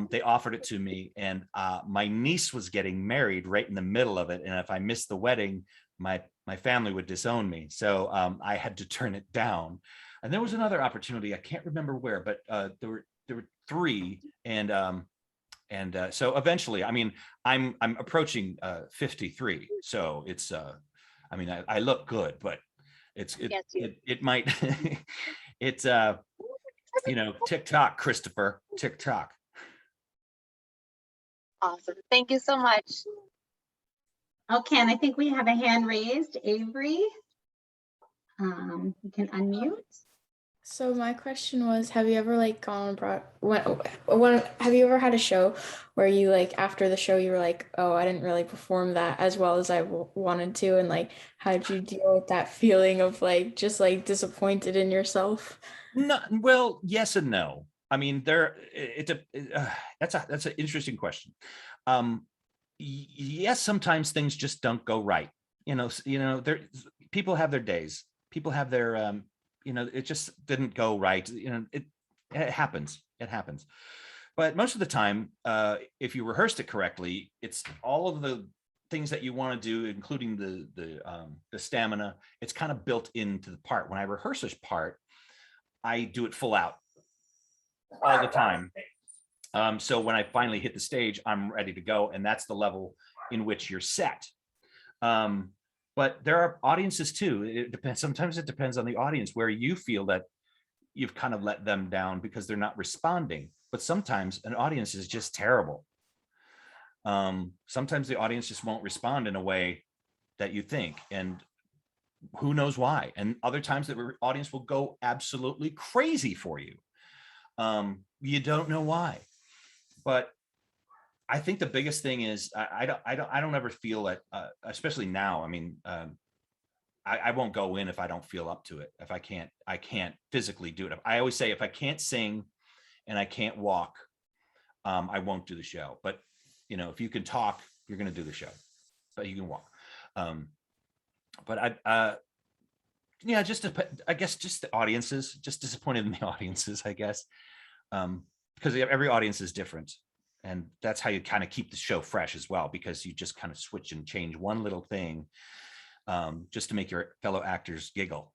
They offered it to me, and my niece was getting married right in the middle of it. And if I missed the wedding, my family would disown me. So I had to turn it down. And there was another opportunity. I can't remember where, but there were three. And so eventually, I mean, I'm approaching 53. So it's, I mean, I look good, but it might, it's, you know, TikTok, Christopher, TikTok. Awesome. Thank you so much. Okay, and I think we have a hand raised. Avery, you can unmute. So my question was, have you ever like gone abroad? When have you ever had a show where you like after the show you were like, oh, I didn't really perform that as well as I wanted to, and like how did you deal with that feeling of like just like disappointed in yourself? No, well, yes and no. I mean, that's an interesting question. Yes, sometimes things just don't go right. You know, people have their days. People have their, you know, it just didn't go right. You know, it happens. It happens. But most of the time, if you rehearsed it correctly, it's all of the things that you want to do, including the stamina. It's kind of built into the part. When I rehearse this part, I do it full out all the time. So when I finally hit the stage, I'm ready to go. And that's the level in which you're set. But there are audiences too. It depends. Sometimes it depends on the audience where you feel that you've kind of let them down because they're not responding. But sometimes an audience is just terrible. Sometimes the audience just won't respond in a way that you think. And who knows why? And other times the audience will go absolutely crazy for you. You don't know why. But I think the biggest thing is I don't ever feel that, especially now. I mean, I won't go in if I don't feel up to it. If I can't physically do it. I always say if I can't sing and I can't walk, I won't do the show. But you know, if you can talk, you're going to do the show. But you can walk. But yeah, I guess just the audiences, just disappointed in the audiences, I guess, because every audience is different. And that's how you kind of keep the show fresh as well, because you just kind of switch and change one little thing just to make your fellow actors giggle.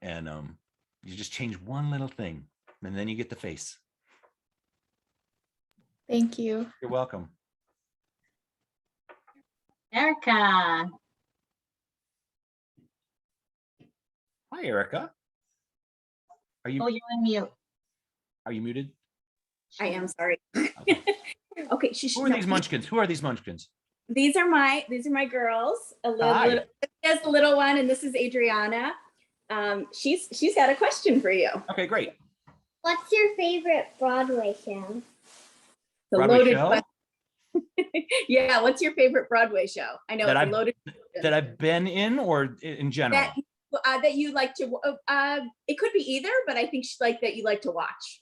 And you just change one little thing and then you get the face. Thank you. You're welcome. Erica. Hi, Erica. Oh, you're on mute. Are you muted? I am, sorry. Okay. Okay, Who are these munchkins? Who are these munchkins? These are my girls. Hi. There's the little one, and this is Adriana. She's got a question for you. Okay, great. What's your favorite Broadway show? The Broadway loaded show? question. Yeah, what's your favorite Broadway show? I know it's a loaded question. That I've been in or in general? That you like to. It could be either, but I think that you like to watch.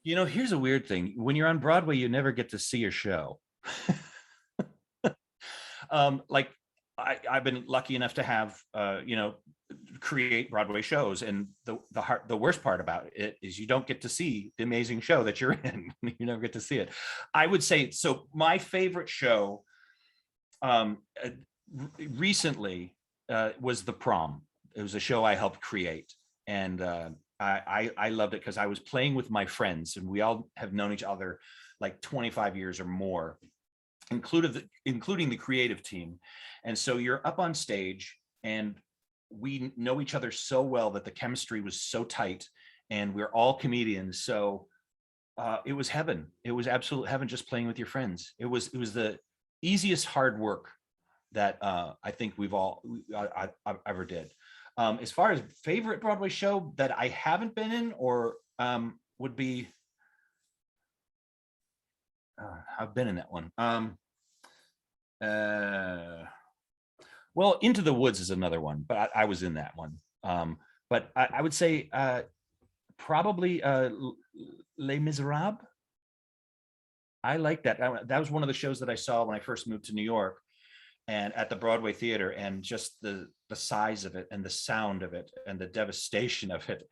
You know, here's a weird thing. When you're on Broadway, you never get to see your show. Like I've been lucky enough to have, you know, create Broadway shows. And the worst part about it is you don't get to see the amazing show that you're in. You never get to see it. I would say, so my favorite show recently was The Prom. It was a show I helped create. And I loved it because I was playing with my friends, and we all have known each other like 25 years or more, including the creative team. And so you're up on stage and we know each other so well that the chemistry was so tight, and we're all comedians. So it was heaven. It was absolute heaven just playing with your friends. It was the easiest hard work that I think I've ever did. As far as favorite Broadway show that I haven't been in or would be, I've been in that one. Well, Into the Woods is another one, but I was in that one. but I would say probably Les Miserables. I like that. That was one of the shows that I saw when I first moved to New York, and at the Broadway theater, and just the size of it and the sound of it and the devastation of it.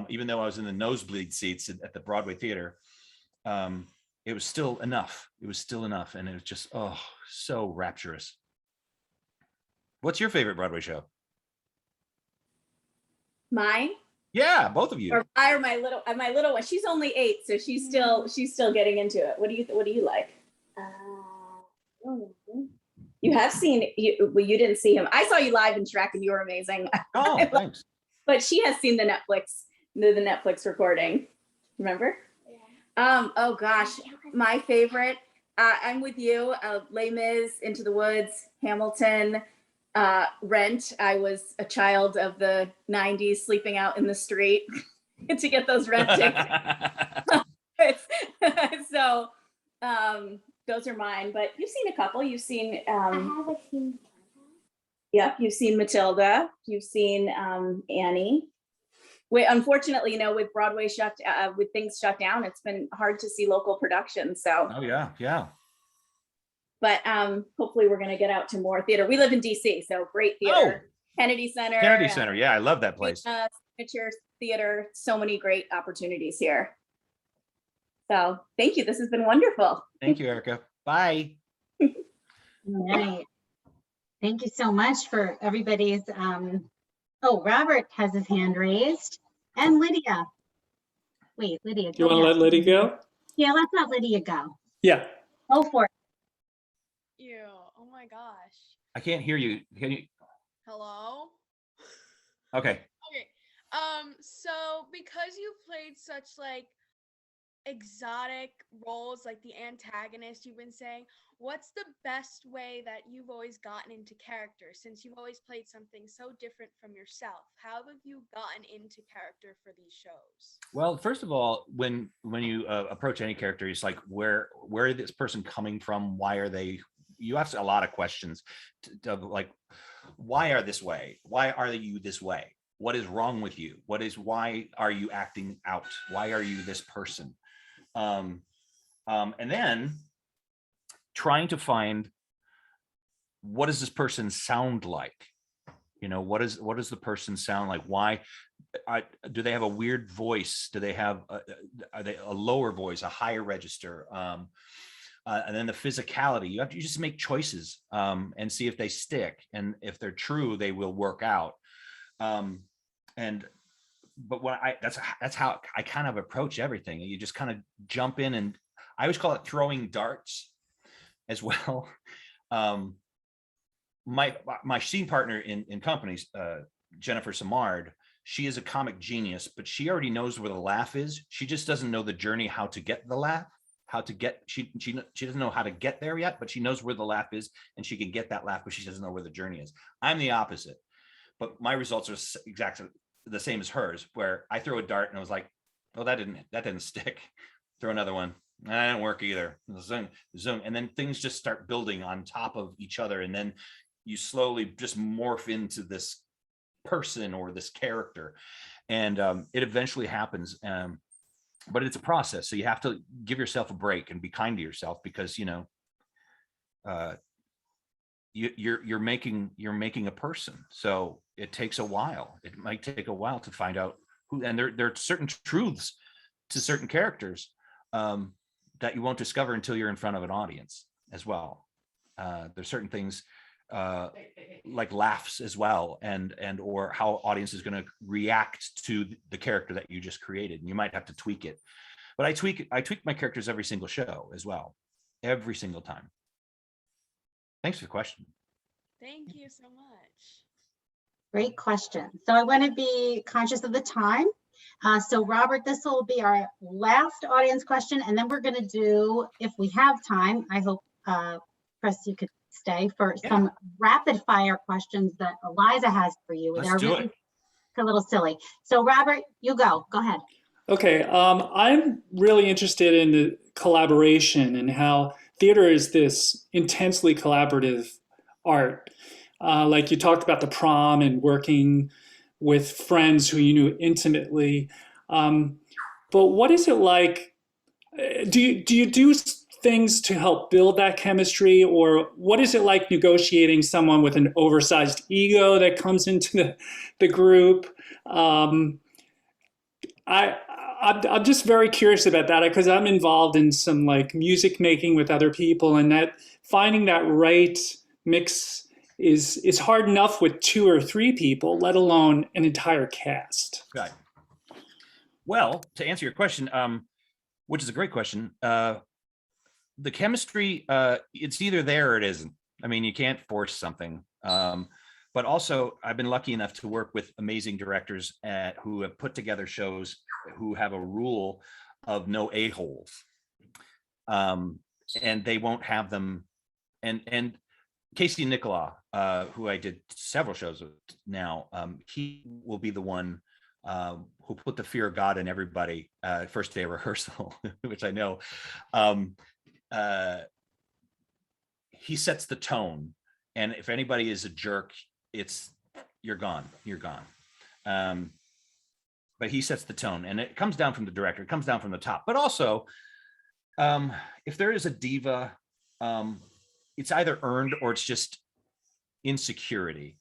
Even though I was in the nosebleed seats at the Broadway theater, it was still enough. It was still enough, and it was just so rapturous. What's your favorite Broadway show? Mine? Yeah, both of you. Or I or my little one. She's only 8, so she's still getting into it. What do you like? You have seen you didn't see him. I saw you live in Shrek and you were amazing. Oh, thanks. But she has seen the Netflix recording. Remember? Yeah. Oh gosh, my favorite. I'm with you. Les Mis, Into the Woods, Hamilton, Rent. I was a child of the 90s, sleeping out in the street to get those rent tickets. So those are mine. But you've seen a couple. You've seen. I haven't seen. Yep, you've seen Matilda. You've seen Annie. Unfortunately, with Broadway with things shut down, it's been hard to see local productions. So. Oh yeah. But hopefully we're going to get out to more theater. We live in DC, so great theater. Kennedy Center. Kennedy Center. Yeah, I love that place. Signature Theater. So many great opportunities here. So thank you. This has been wonderful. Thank you, Erica. Bye. All right. Thank you so much for everybody's. Robert has his hand raised, and Lydia. Wait, Lydia. You want to let Lydia go? Yeah, let's let Lydia go. Yeah. Go for it. You. Oh my gosh. I can't hear you. Can you? Hello? Okay. Okay. So because you played such like exotic roles like the antagonist you've been saying, what's the best way that you've always gotten into character since you've always played something so different from yourself? How have you gotten into character for these shows? Well, first of all, when you approach any character, it's like where is this person coming from? Why are they? You ask a lot of questions like, why are this way? Why are you this way? What is wrong with you? Why are you acting out? Why are you this person? And then trying to find, what does this person sound like? What does the person sound like? Why do they have a weird voice? Do they have are they a lower voice, a higher register? And then the physicality. You just make choices and see if they stick, and if they're true, they will work out. But that's how I kind of approach everything. You just kind of jump in, and I always call it throwing darts as well. My scene partner in companies, Jennifer Samard, she is a comic genius, but she already knows where the laugh is. She just doesn't know the journey, how to get the laugh, she doesn't know how to get there yet, but she knows where the laugh is, and she can get that laugh, but she doesn't know where the journey is. I'm the opposite, but my results are exactly the same as hers, where I throw a dart and I was like, oh, that didn't stick. Throw another one. That didn't work either. Zoom. And then things just start building on top of each other. And then you slowly just morph into this person or this character. And it eventually happens. But it's a process. So you have to give yourself a break and be kind to yourself, because, you're making a person. So it takes a while. It might take a while to find out who, and there are certain truths to certain characters that you won't discover until you're in front of an audience as well. There's certain things like laughs as well, and or how audience is going to react to the character that you just created, and you might have to tweak it. But I tweak my characters every single show as well, every single time. Thanks for the question. Thank you so much. Great question. So I want to be conscious of the time. So Robert, this will be our last audience question, and then we're going to do, if we have time, I hope, Chris, you could stay for some rapid fire questions that Eliza has for you. Let's do it. A little silly. So Robert, you go ahead. Okay, I'm really interested in the collaboration and how theater is this intensely collaborative art. Like you talked about the prom and working with friends who you knew intimately. But what is it like? Do you do things to help build that chemistry, or what is it like negotiating someone with an oversized ego that comes into the group? I'm just very curious about that because I'm involved in some like music making with other people, and that finding that right mix is hard enough with 2 or 3 people, let alone an entire cast. Right. Well, to answer your question, which is a great question, the chemistry, it's either there or it isn't. I mean, you can't force something. But also, I've been lucky enough to work with amazing directors who have put together shows who have a rule of no a-holes. And they won't have them. And Casey Nicola, who I did several shows with now, he will be the one who put the fear of God in everybody first day of rehearsal, which I know. He sets the tone. And if anybody is a jerk, you're gone. But he sets the tone, and it comes down from the director. It comes down from the top. But also, if there is a diva, it's either earned or it's just insecurity.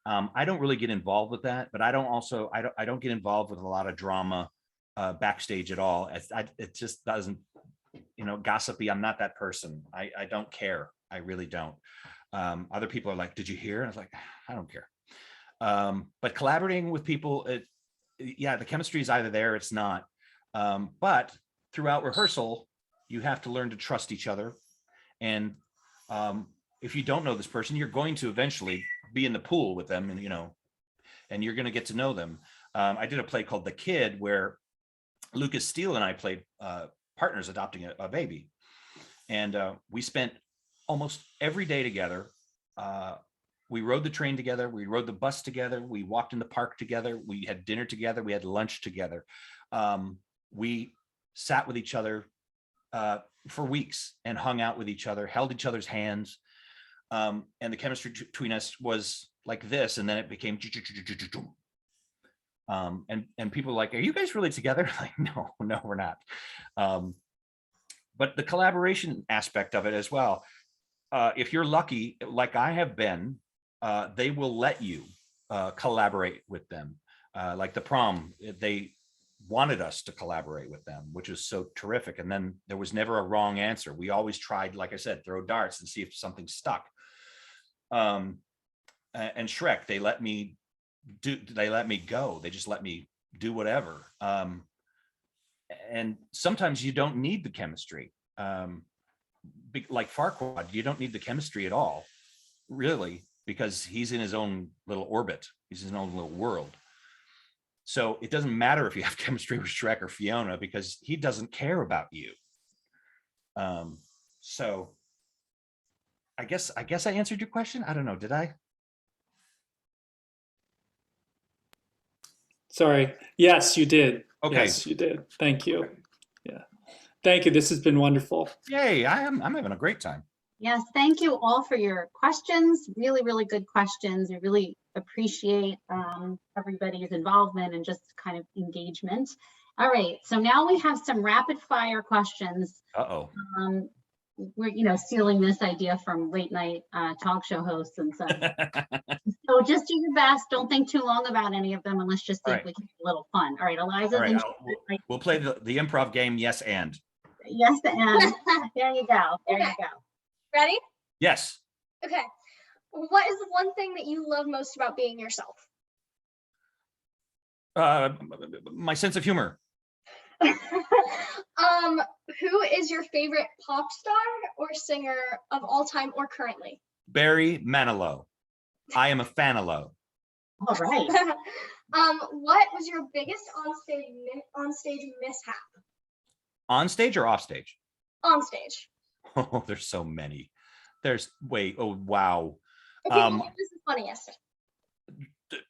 I don't really get involved with that, but I don't get involved with a lot of drama backstage at all. It just doesn't, gossipy. I'm not that person. I don't care. I really don't. Other people are like, did you hear? And I was like, I don't care. But collaborating with people, the chemistry is either there or it's not. But throughout rehearsal, you have to learn to trust each other. And if you don't know this person, you're going to eventually be in the pool with them, and you're going to get to know them. I did a play called The Kid where Lucas Steele and I played partners adopting a baby. And we spent almost every day together. We rode the train together. We rode the bus together. We walked in the park together. We had dinner together. We had lunch together. We sat with each other for weeks and hung out with each other, held each other's hands. And the chemistry between us was like this. And then it became, and people were like, are you guys really together? Like, no, we're not. But the collaboration aspect of it as well. If you're lucky, like I have been, they will let you collaborate with them. Like the prom, they wanted us to collaborate with them, which was so terrific. And then there was never a wrong answer. We always tried, like I said, throw darts and see if something stuck. And Shrek, they let me go. They just let me do whatever. And sometimes you don't need the chemistry. Like Farquaad, you don't need the chemistry at all, really, because he's in his own little orbit. He's in his own little world. So it doesn't matter if you have chemistry with Shrek or Fiona because he doesn't care about you. So I guess I answered your question. I don't know. Did I? Sorry. Yes, you did. Okay. Yes, you did. Thank you. Yeah. Thank you. This has been wonderful. Yay. I'm having a great time. Yes, thank you all for your questions. Really, really good questions. We really appreciate everybody's involvement and just kind of engagement. All right, so now we have some rapid fire questions. Uh-oh. We're, stealing this idea from late night talk show hosts and such. So just do your best. Don't think too long about any of them and let's just see if we can have a little fun. All right, Eliza. All right, we'll play the improv game, yes and. Yes and. There you go. There you go. Ready? Yes. Okay. What is the one thing that you love most about being yourself? My sense of humor. Who is your favorite pop star or singer of all time or currently? Barry Manilow. I am a fanalo. All right. What was your biggest onstage mishap? On stage or off stage? On stage. Oh, there's so many. Oh, wow. Okay, what was the funniest?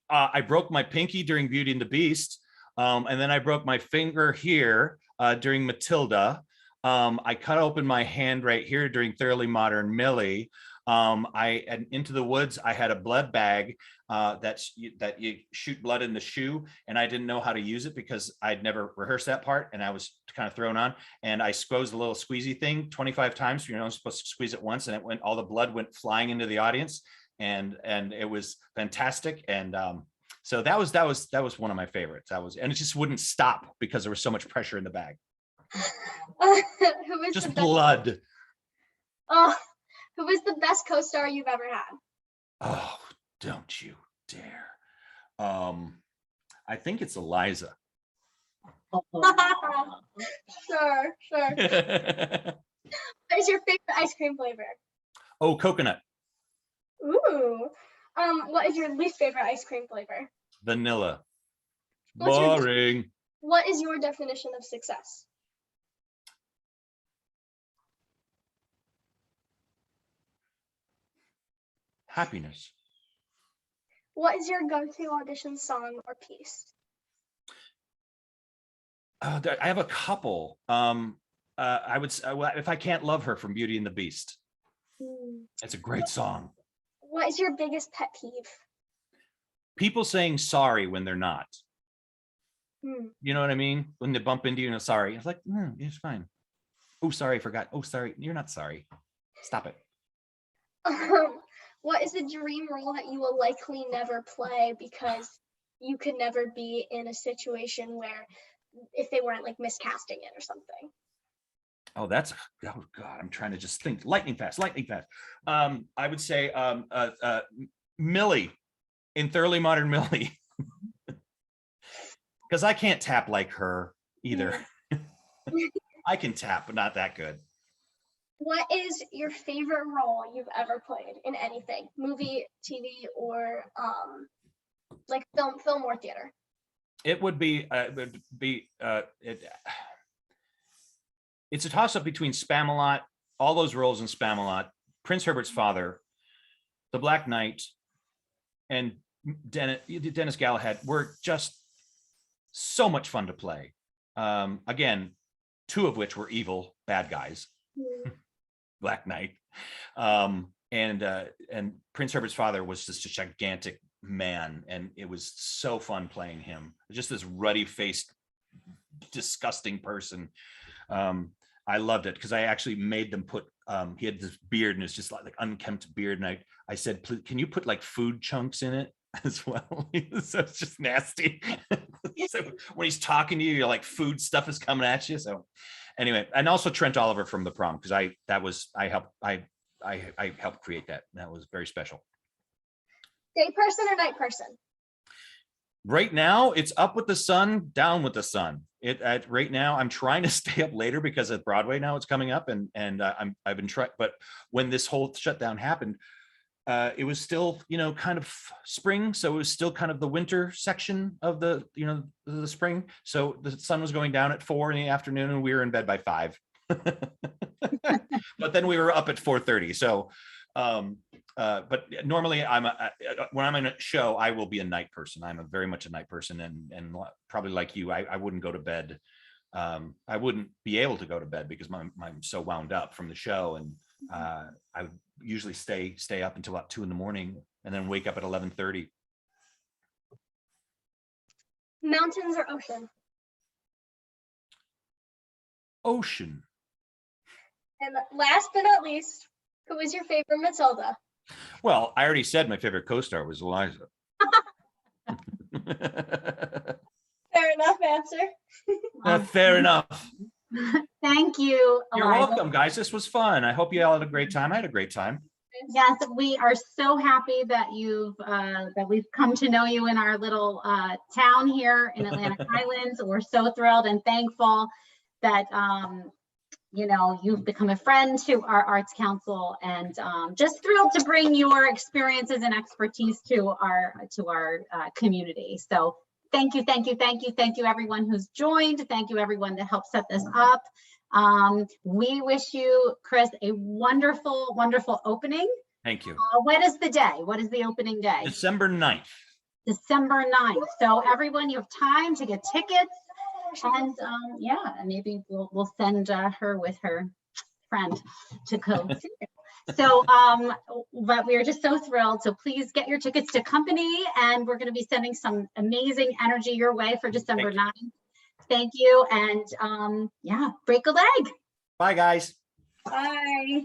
I broke my pinky during Beauty and the Beast. And then I broke my finger here during Matilda. I cut open my hand right here during Thoroughly Modern Millie. I and Into the Woods, I had a blood bag that you shoot blood in the shoe, and I didn't know how to use it because I'd never rehearsed that part, and I was kind of thrown on. And I squeezed the little squeezy thing 25 times. You're not supposed to squeeze it once, and it went. All the blood went flying into the audience, and it was fantastic. And so that was one of my favorites. And it just wouldn't stop because there was so much pressure in the bag. Who is Just the blood. Oh, who is the best co-star you've ever had? Oh, don't you dare. I think it's Eliza. Sure. What is your favorite ice cream flavor? Oh, coconut. Ooh. What is your least favorite ice cream flavor? Vanilla. What's your- Boring. What is your definition of success? Happiness. What is your go-to audition song or piece? I have a couple. I would If I Can't Love Her from Beauty and the Beast. It's a great song. What is your biggest pet peeve? People saying sorry when they're not. You know what I mean? When they bump into you and sorry, it's like, it's fine. Oh, sorry, I forgot. Oh, sorry, you're not sorry. Stop it. What is the dream role that you will likely never play because you could never be in a situation where if they weren't like miscasting it or something? Oh, oh God, I'm trying to just think. Lightning fast. I would say Millie in Thoroughly Modern Millie. Because I can't tap like her either. I can tap, but not that good. What is your favorite role you've ever played in anything? Movie, TV, or like film or theater? It's a toss-up between Spamalot, all those roles in Spamalot, Prince Herbert's father, The Black Knight, and Dennis Galahad were just so much fun to play. Again, two of which were evil bad guys. Black Knight, and Prince Herbert's father was just a gigantic man, and it was so fun playing him. Just this ruddy-faced, disgusting person. I loved it because I actually made them put. He had this beard, and it's just like unkempt beard, and I said, "Please, can you put like food chunks in it as well?" So it's just nasty. So when he's talking to you, you're like, food stuff is coming at you. So anyway, and also Trent Oliver from The Prom, because I helped create that. That was very special. Day person or night person? Right now, it's up with the sun, down with the sun. Right now, I'm trying to stay up later because at Broadway now it's coming up, and I've been trying. But when this whole shutdown happened, it was still kind of spring, so it was still kind of the winter section of the the spring. So the sun was going down at 4 in the afternoon, and we were in bed by 5. But then we were up at 4:30. So, but normally when I'm in a show, I will be a night person. I'm very much a night person, and probably like you, I wouldn't go to bed. I wouldn't be able to go to bed because I'm so wound up from the show, and I would usually stay up until about 2 in the morning, and then wake up at 11:30. Mountains or ocean? Ocean. And last but not least, who is your favorite Matilda? Well, I already said my favorite co-star was Eliza. Fair enough answer. Fair enough. Thank you, You're Eliza. welcome, guys. This was fun. I hope you all had a great time. I had a great time. Yes, we are so happy that we've come to know you in our little town here in Atlantic Highlands. We're so thrilled and thankful that you've become a friend to our Arts Council, and just thrilled to bring your experiences and expertise to our community. So thank you everyone who's joined. Thank you everyone that helped set this up. We wish you, Chris, a wonderful, wonderful opening. Thank you. What is the day? What is the opening day? December 9th. December 9th. So everyone, you have time to get tickets. And maybe we'll send her with her friend to go. So, but we are just so thrilled. So please get your tickets to Company, and we're going to be sending some amazing energy your way for December 9th. Thank you. And yeah, break a leg. Bye, guys. Bye.